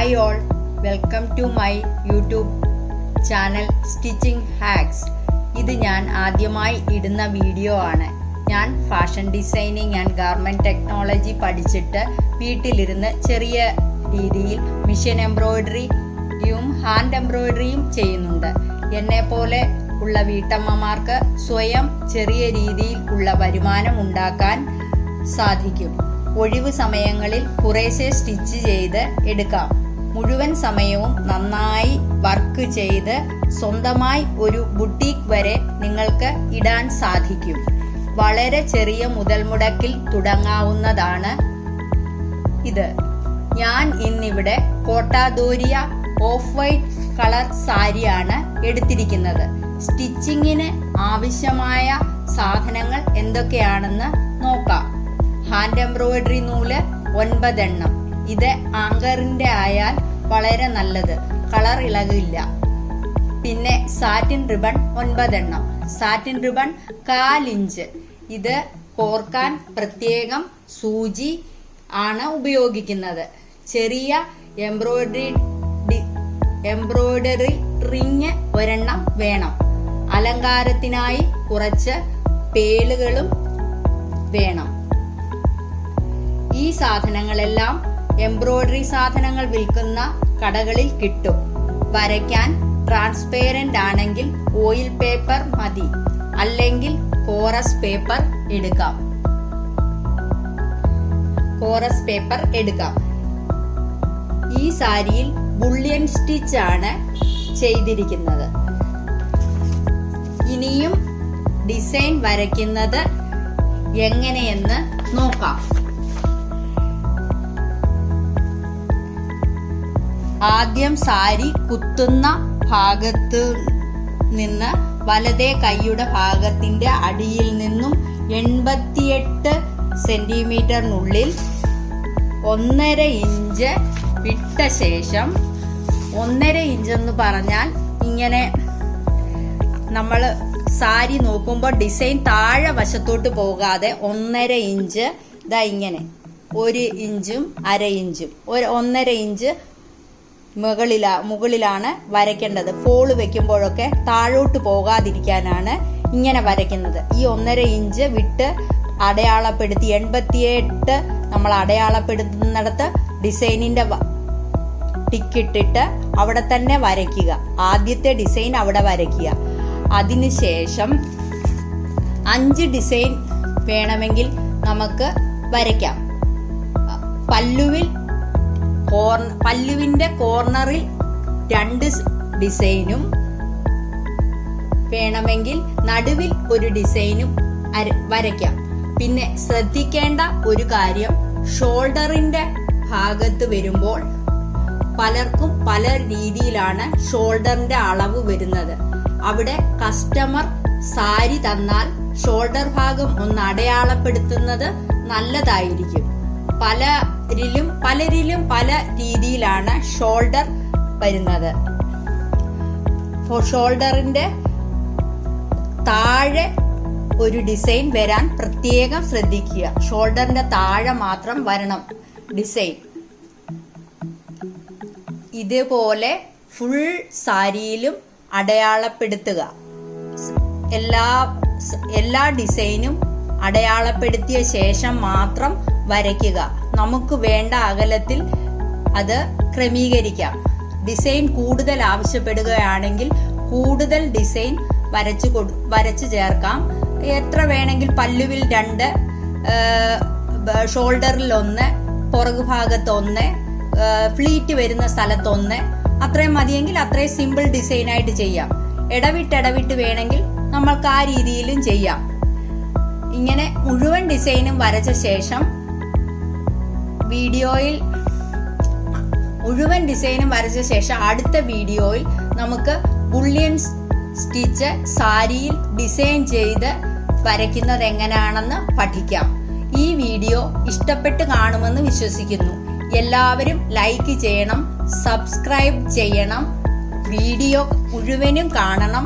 Hi all, welcome to my YouTube channel Stitching Hacks. ഇത് ഞാൻ ആദ്യമായി ഇടുന്ന വീഡിയോ ആണ്. ഞാൻ fashion designing and garment technology പഠിച്ചിട്ട് വീട്ടിലിരുന്ന് ചെറിയ രീതിയിൽ മിഷൻ എംബ്രോയിഡറിയും ഹാൻഡ് എംബ്രോയിഡറിയും ചെയ്യുന്നുണ്ട്. എന്നെ പോലെ ഉള്ള വീട്ടമ്മമാർക്ക് സ്വയം ചെറിയ രീതിയിൽ ഉള്ള വരുമാനം ഉണ്ടാക്കാൻ സാധിക്കും. ഒഴിവ് സമയങ്ങളിൽ കുറേശ്ശെ സ്റ്റിച്ച് ചെയ്ത് എടുക്കാം. മുഴുവൻ സമയവും നന്നായി വർക്ക് ചെയ്ത് സ്വന്തമായി ഒരു ബുട്ടീക്ക് വരെ നിങ്ങൾക്ക് ഇടാൻ സാധിക്കും. വളരെ ചെറിയ മുതൽ മുടക്കിൽ തുടങ്ങാവുന്നതാണ് ഇത്. ഞാൻ ഇന്നിവിടെ കോട്ടാദോരിയ ഓഫ് വൈറ്റ് കളർ സാരിയാണ് എടുത്തിരിക്കുന്നത്. സ്റ്റിച്ചിങ്ങിന് ആവശ്യമായ സാധനങ്ങൾ എന്തൊക്കെയാണെന്ന് നോക്കാം. ഹാൻഡ് എംബ്രോയിഡറി നൂല് 9 എണ്ണം. ഇത് ആങ്കറിന്റെ ആയാൽ വളരെ നല്ലത്, കളർ ഇളകില്ല. പിന്നെ സാറ്റിൻ റിബൺ 9 എണ്ണം. Satin ribbon 1/4 inch. ഇത് കോർക്കാൻ പ്രത്യേകം സൂചി ആണ് ഉപയോഗിക്കുന്നത്. ചെറിയ എംബ്രോയിഡറി റിങ് 1 എണ്ണം വേണം. അലങ്കാരത്തിനായി കുറച്ച് പേലുകളും വേണം. ഈ സാധനങ്ങളെല്ലാം എംബ്രോയിഡറി സാധനങ്ങൾ വിൽക്കുന്ന കടകളിൽ കിട്ടും. വരയ്ക്കാൻ ട്രാൻസ്പെയറന്റ് ആണെങ്കിൽ ഓയിൽ പേപ്പർ മതി, അല്ലെങ്കിൽ കോറസ് പേപ്പർ എടുക്കാം. ഈ സാരിയിൽ ബുള്ളിയൻ സ്റ്റിച്ച് ആണ് ചെയ്തിരിക്കുന്നത്. ഇനിയും ഡിസൈൻ വരയ്ക്കുന്നത് എങ്ങനെയെന്ന് നോക്കാം. ആദ്യം സാരി കുത്തുന്ന ഭാഗത്ത് നിന്ന് വലതേ കൈയുടെ ഭാഗത്തിന്റെ അടിയിൽ നിന്നും 88 സെന്റിമീറ്ററിനുള്ളിൽ 1.5 ഇഞ്ച് വിട്ട ശേഷം 1.5 ഇഞ്ച് എന്ന് പറഞ്ഞാൽ ഇങ്ങനെ നമ്മൾ സാരി നോക്കുമ്പോൾ ഡിസൈൻ താഴെ വശത്തോട്ട് പോകാതെ 1.5 ഇഞ്ച് ഇതാ ഇങ്ങനെ 1 ഇഞ്ചും 1/2 ഇഞ്ചും 1.5 ഇഞ്ച് മുകളിലാണ് വരയ്ക്കേണ്ടത്. ഫോള് വെക്കുമ്പോഴൊക്കെ താഴോട്ട് പോകാതിരിക്കാനാണ് ഇങ്ങനെ വരയ്ക്കുന്നത്. ഈ 1.5 ഇഞ്ച് വിട്ട് അടയാളപ്പെടുത്തി 88 നമ്മൾ അടയാളപ്പെടുത്തുന്നിടത്ത് ഡിസൈനിന്റെ ടിക്കിട്ടിട്ട് അവിടെ തന്നെ വരയ്ക്കുക. ആദ്യത്തെ ഡിസൈൻ അവിടെ വരയ്ക്കുക. അതിനുശേഷം 5 ഡിസൈൻ വേണമെങ്കിൽ നമുക്ക് വരയ്ക്കാം. പല്ലുവിന്റെ കോർണറിൽ 2 ഡിസൈനും വേണമെങ്കിൽ നടുവിൽ ഒരു ഡിസൈനും വരയ്ക്കാം. പിന്നെ ശ്രദ്ധിക്കേണ്ട ഒരു കാര്യം, ഷോൾഡറിന്റെ ഭാഗത്ത് വരുമ്പോൾ പലർക്കും പല രീതിയിലാണ് ഷോൾഡറിന്റെ അളവ് വരുന്നത്. അവിടെ കസ്റ്റമർ സാരി തന്നാൽ ഷോൾഡർ ഭാഗം ഒന്ന് അടയാളപ്പെടുത്തുന്നത് നല്ലതായിരിക്കും. പലരിലും പല രീതിയിലാണ് ഷോൾഡർ വരുന്നത്. ഷോൾഡറിന്റെ താഴെ ഒരു ഡിസൈൻ വരാൻ പ്രത്യേകം ശ്രദ്ധിക്കുക. ഷോൾഡറിന്റെ താഴെ മാത്രം വരണം ഡിസൈൻ. ഇതുപോലെ ഫുൾ സാരിയിലും അടയാളപ്പെടുത്തുക. എല്ലാ ഡിസൈനും അടയാളപ്പെടുത്തിയ ശേഷം മാത്രം വരയ്ക്കുക. നമുക്ക് വേണ്ട അകലത്തിൽ അത് ക്രമീകരിക്കാം. ഡിസൈൻ കൂടുതൽ ആവശ്യപ്പെടുകയാണെങ്കിൽ കൂടുതൽ ഡിസൈൻ വരച്ചു ചേർക്കാം. എത്ര വേണമെങ്കിൽ പല്ലുവിൽ 2, ഷോൾഡറിൽ 1, പുറകു ഭാഗത്ത് 1, ഫ്ലീറ്റ് വരുന്ന സ്ഥലത്ത് 1, അത്രയും മതിയെങ്കിൽ അത്രയും സിമ്പിൾ ഡിസൈൻ ആയിട്ട് ചെയ്യാം. ഇടവിട്ട് വേണമെങ്കിൽ നമ്മൾക്ക് ആ രീതിയിലും ചെയ്യാം. ഇങ്ങനെ മുഴുവൻ ഡിസൈനും വരച്ച ശേഷം അടുത്ത വീഡിയോയിൽ നമുക്ക് ബുള്ളിയൻ സ്റ്റിച്ച് സാരിയിൽ ഡിസൈൻ ചെയ്ത് വരയ്ക്കുന്നത് എങ്ങനെയാണെന്ന് പഠിക്കാം. ഈ വീഡിയോ ഇഷ്ടപ്പെട്ട് കാണുമെന്ന് വിശ്വസിക്കുന്നു. എല്ലാവരും ലൈക്ക് ചെയ്യണം, സബ്സ്ക്രൈബ് ചെയ്യണം, വീഡിയോ മുഴുവനും കാണണം.